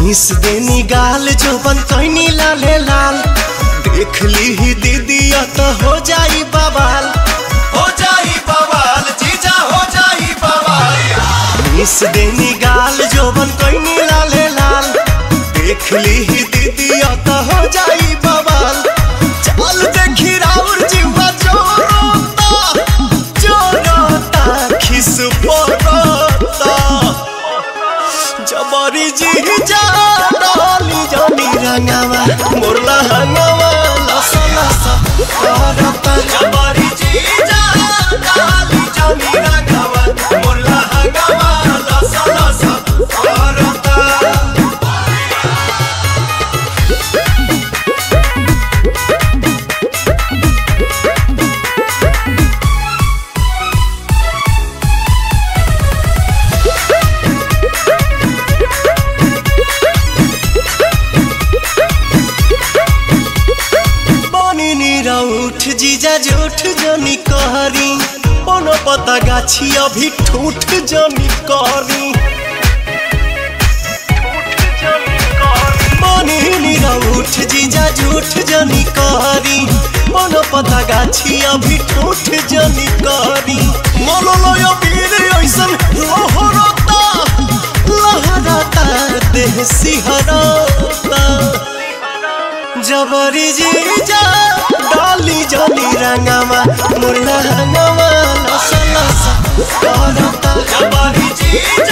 Miss देनी गाल जो बन कैनी लाले लाल देख ली ही दीदी तो हो जाई बवाल जीजा हो जाई बवाल। मिस देनी गाल जो बन कैनी लाले लाल देख ली ही दीदी तो हो जाई बवाल। चल देखी राउर जीवा जोरोता खिस पोरोता जबरी जीजा डाली जानी रंगावा मोरला हंगावा लसा लसा करता जबरी जीजा डाली जानी रंगावा मोरला हंगावा लसा लसा करता। उठ जीजा जूठ जनी कहरी पनो पता गाछी अभी ठूठ जनी कहरी उठ जीजा जूठ जनी कहरी पनो पता गाछी अभी ठूठ जनी कहरी मोलो पीर ऐसन लहराता देह सिहराता जबरी जीजा डाली जानी रंगावा मुरला हंगावा लसा लसा करता जबरी जीजा